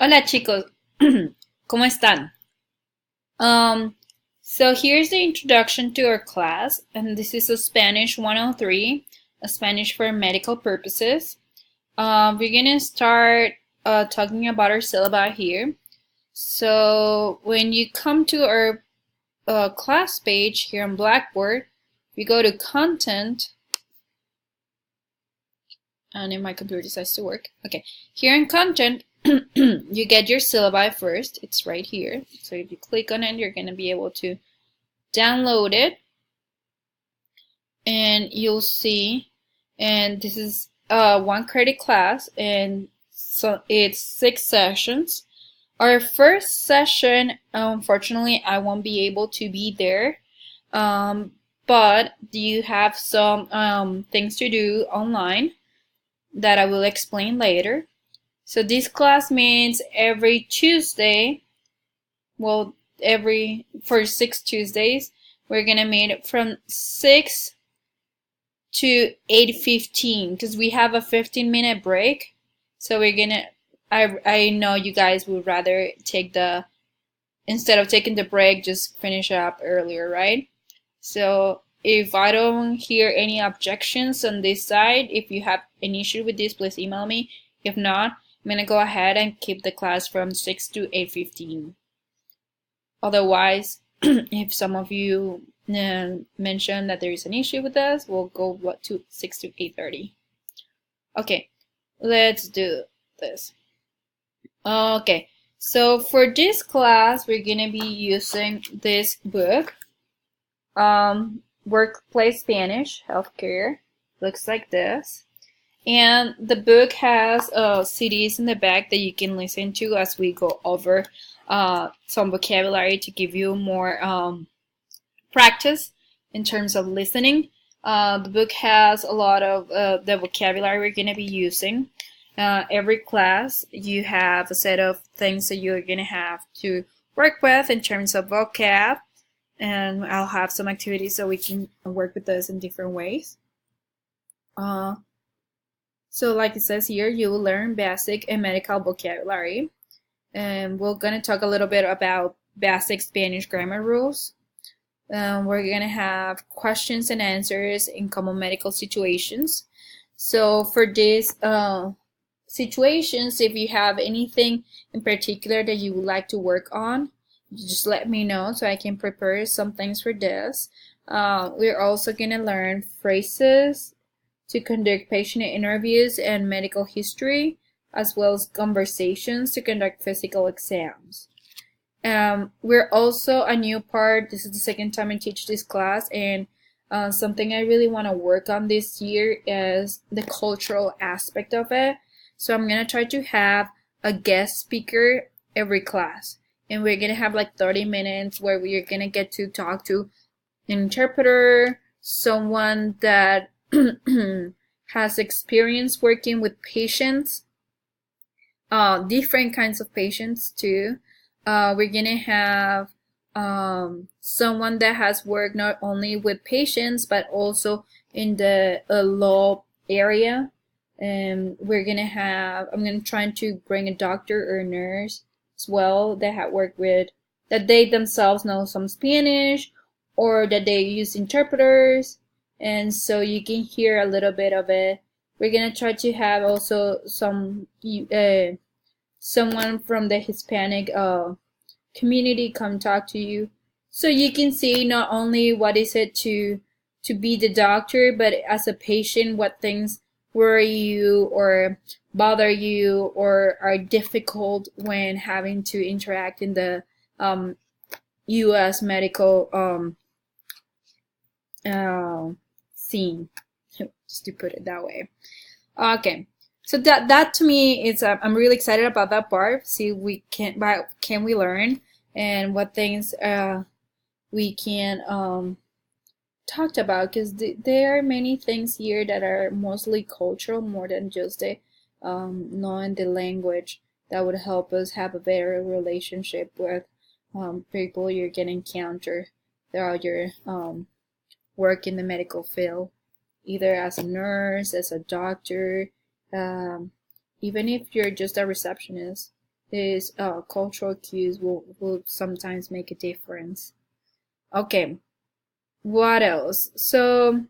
Hola chicos, ¿cómo están? Um, so here's the introduction to our class, and this is a Spanish 103, a Spanish for medical purposes. We're gonna start talking about our syllabi here. So when you come to our class page here on Blackboard, we go to Content, and if my computer decides to work, okay. Here in Content, you get your syllabi first. It's right here. So if you click on it, you're going to be able to download it. And you'll see, and this is one credit class, and so it's 6 sessions. Our first session, unfortunately, I won't be able to be there. But you have some things to do online that I will explain later. So this class means every Tuesday, well, for 6 Tuesdays, we're gonna meet from 6 to 8:15 because we have a 15-minute break. So we're gonna, I know you guys would rather instead of taking the break, just finish up earlier, right? So if I don't hear any objections on this side, if you have an issue with this, please email me. If not, I'm going to go ahead and keep the class from 6 to 8:15. Otherwise, if some of you mention that there is an issue with this, we'll go to 6 to 8:30. Okay, let's do this. Okay, so for this class, we're going to be using this book. Workplace Spanish, Healthcare. Looks like this. And the book has CDs in the back that you can listen to as we go over some vocabulary to give you more practice in terms of listening. The book has a lot of the vocabulary we're going to be using. Every class you have a set of things that you're going to have to work with in terms of vocab. And I'll have some activities so we can work with this in different ways. So like it says here, you will learn basic and medical vocabulary. And we're going to talk a little bit about basic Spanish grammar rules. We're going to have questions and answers in common medical situations. So for these situations, if you have anything in particular that you would like to work on, just let me know so I can prepare some things for this. We're also going to learn phrases to conduct patient interviews and medical history, as well as conversations to conduct physical exams. We're also a new part. This is the second time I teach this class, and something I really want to work on this year is the cultural aspect of it. So I'm going to try to have a guest speaker every class. And we're going to have like 30 minutes where we're going to get to talk to an interpreter, someone that has experience working with patients, different kinds of patients too. We're going to have someone that has worked not only with patients but also in the law area. And we're going to have, I'm going to try to bring a doctor or a nurse as well that have worked with, that they themselves know some Spanish or that they use interpreters, and so you can hear a little bit of it. We're gonna try to have also someone from the Hispanic community come talk to you, so you can see not only what is it to be the doctor, but as a patient, what things worry you or bother you or are difficult when having to interact in the U.S. medical scene, just to put it that way. Okay, so that to me is I'm really excited about that part. See, what can we learn and what things we can talked about, because there are many things here that are mostly cultural more than just the knowing the language that would help us have a better relationship with people you're gonna encounter throughout your work in the medical field, either as a nurse, as a doctor, even if you're just a receptionist. these cultural cues will sometimes make a difference. Okay, what else? So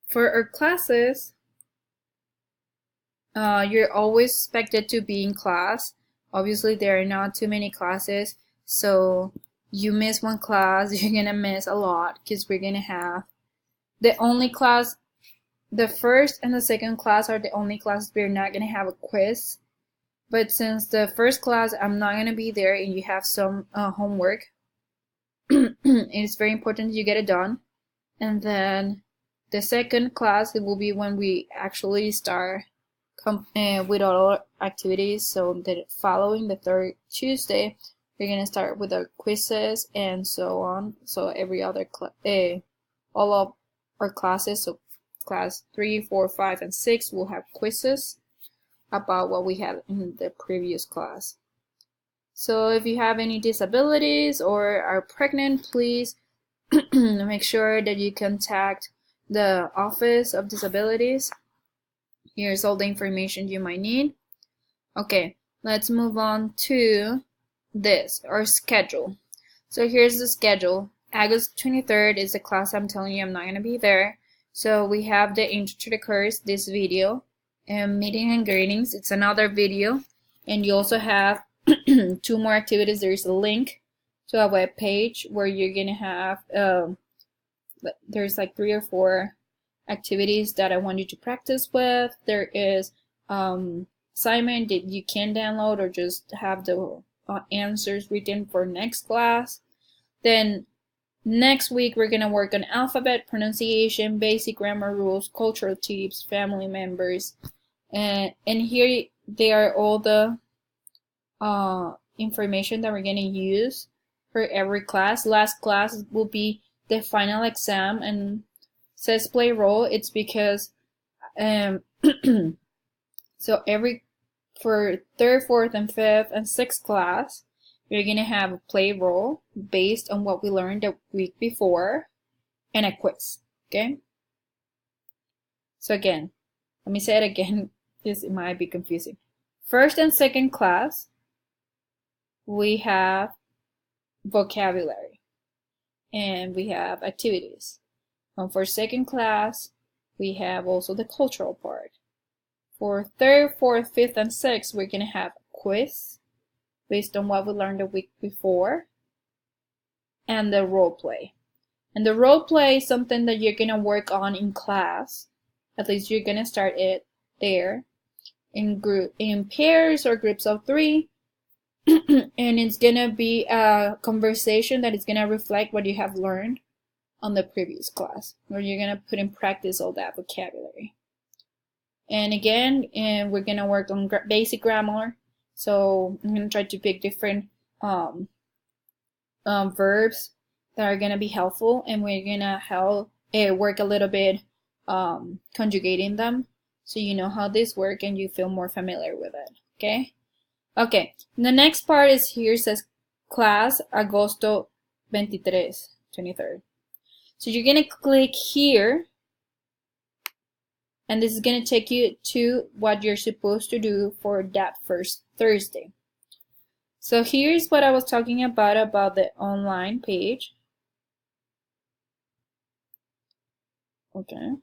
for our classes, you're always expected to be in class. Obviously, there are not too many classes, so you miss one class, you're gonna miss a lot because we're gonna have the only class, the first and the second class are the only classes we're not gonna have a quiz. But since the first class I'm not gonna be there and you have some homework, it's very important you get it done. And then the second class, it will be when we actually start with all our activities. So the following, the third Tuesday, we're gonna start with our quizzes and so on. So every other all of our classes, so class 3, 4, 5, and 6 will have quizzes about what we had in the previous class. So if you have any disabilities or are pregnant, please make sure that you contact the Office of Disabilities. Here's all the information you might need. Okay, let's move on to this, our schedule. So here's the schedule. August 23rd is the class I'm telling you I'm not going to be there. So we have the intro to the course, this video, and meeting and greetings. It's another video. And you also have 2 more activities. There's a link to a web page where you're going to have, there's like 3 or 4 activities that I want you to practice with. There is assignment that you can download or just have the answers written for next class. Then next week we're gonna work on alphabet, pronunciation, basic grammar rules, cultural tips, family members, and here they are all the information that we're gonna use for every class. Last class will be the final exam, and says play role. It's because so for 3rd, 4th, and 5th, and 6th class, you're gonna have a play role based on what we learned the week before, and a quiz. Okay. So again, let me say it again because it might be confusing. 1st and 2nd class, we have vocabulary, and we have activities. And for 2nd class, we have also the cultural part. For 3rd, 4th, 5th, and 6th, we're gonna have a quiz based on what we learned the week before, and the role play. And the role play is something that you're gonna work on in class. At least you're gonna start it there in pairs or groups of 3. And it's gonna be a conversation that is gonna reflect what you have learned on the previous class, where you're gonna put in practice all that vocabulary. And again, we're gonna work on basic grammar. So I'm gonna try to pick different verbs that are gonna be helpful, and we're gonna work a little bit conjugating them, so you know how this works and you feel more familiar with it. Okay. Okay. The next part is here, says class Agosto 23rd. So you're gonna click here, and this is gonna take you to what you're supposed to do for that first Thursday. So here's what I was talking about the online page. Okay.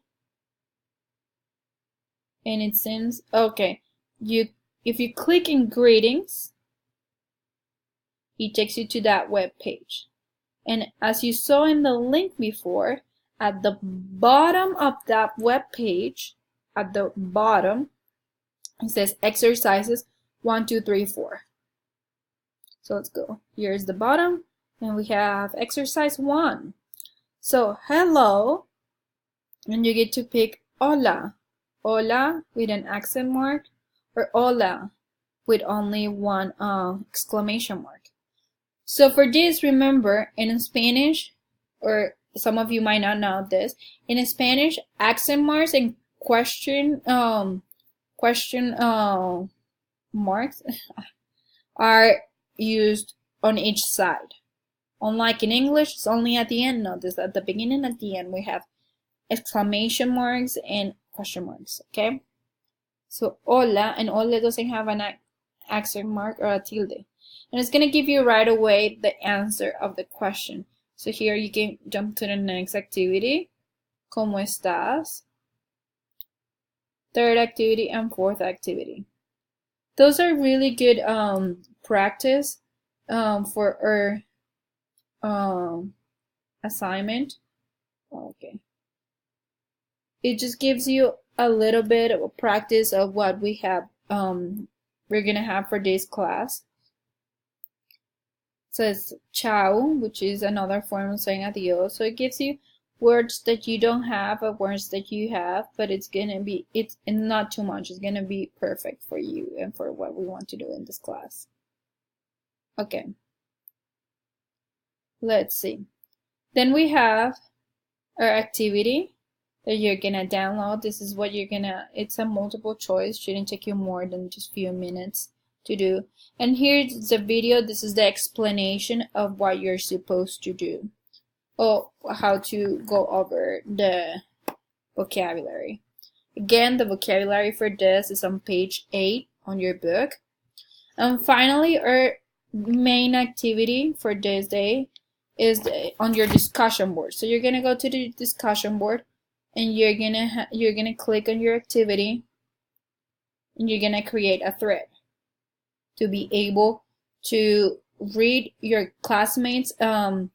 And it seems, okay, if you click in greetings, it takes you to that web page. And as you saw in the link before, at the bottom of that web page, at the bottom, it says exercises 1, 2, 3, 4. So let's go. Here's the bottom, and we have exercise 1. So hello, and you get to pick hola. Hola with an accent mark, or hola with only one exclamation mark. So for this, remember, in Spanish, or some of you might not know this, in Spanish, accent marks and question marks are used on each side. Unlike in English, it's only at the end. Notice at the beginning and at the end we have exclamation marks and question marks. Okay. So hola, and hola doesn't have an accent mark or a tilde. And it's going to give you right away the answer of the question. So here you can jump to the next activity. ¿Cómo estás? Third activity and fourth activity. Those are really good practice for our assignment. Okay. It just gives you a little bit of a practice of what we have we're gonna have for this class. It says ciao, which is another form of saying adios. So it gives you words that you don't have or words that you have, but it's not too much. It's gonna be perfect for you and for what we want to do in this class. Okay. Let's see. Then we have our activity that you're gonna download. This is what it's a multiple choice, shouldn't take you more than just a few minutes to do. And here's the video. This is the explanation of what you're supposed to do, or how to go over the vocabulary. Again, the vocabulary for this is on page 8 on your book. And finally, our main activity for this day is on your discussion board. So you're gonna go to the discussion board, and you're gonna click on your activity, and you're gonna create a thread to be able to read your classmates what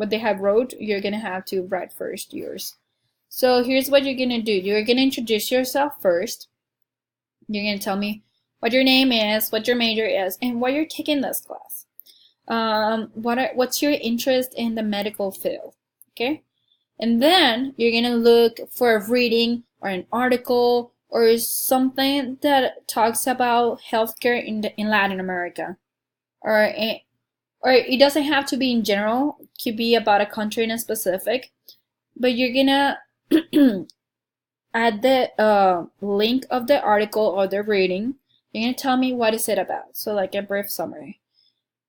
they have wrote. You're gonna have to write first yours. So here's what you're gonna do. You're gonna introduce yourself first. You're gonna tell me what your name is, what your major is, and why you're taking this class. What's your interest in the medical field? Okay, and then you're gonna look for a reading or an article or something that talks about healthcare in Latin America, or it doesn't have to be in general. It could be about a country in a specific, but you're gonna add the link of the article or the reading. You're gonna tell me what is it about, so like a brief summary,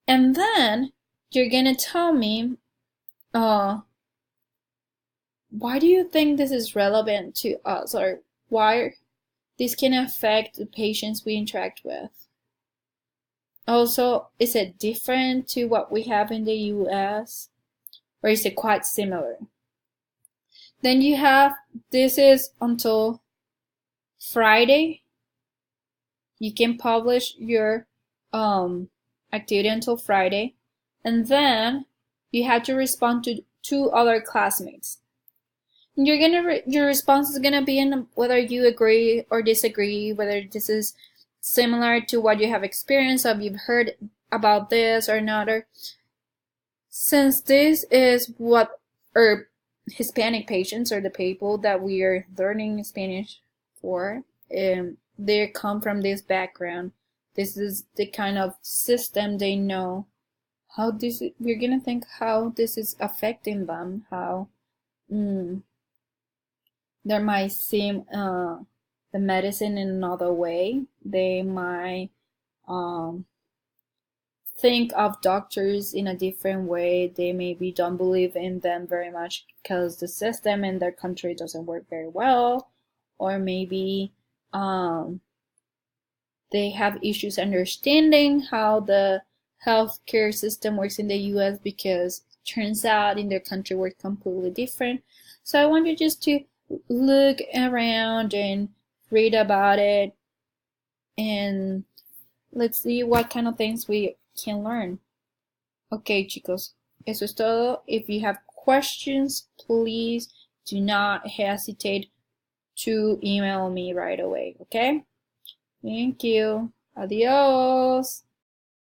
and then you're gonna tell me why do you think this is relevant to us, or why this can affect the patients we interact with. Also, is it different to what we have in the US, or is it quite similar? Then you have, this is until Friday. You can publish your activity until Friday, and then you have to respond to 2 other classmates. Your response is gonna be in whether you agree or disagree, whether this is similar to what you have experienced, or you've heard about this or not. Or since this is what our Hispanic patients, or the people that we are learning Spanish for, they come from this background. This is the kind of system they know. We're gonna think how this is affecting them, how there might seem the medicine in another way. They might think of doctors in a different way. They maybe don't believe in them very much because the system in their country doesn't work very well, or maybe they have issues understanding how the healthcare system works in the US, because it turns out in their country works completely different. So I want you just to look around and read about it, and let's see what kind of things we can learn. Okay, chicos, eso es todo. If you have questions, please do not hesitate to email me right away, okay? Thank you. Adios.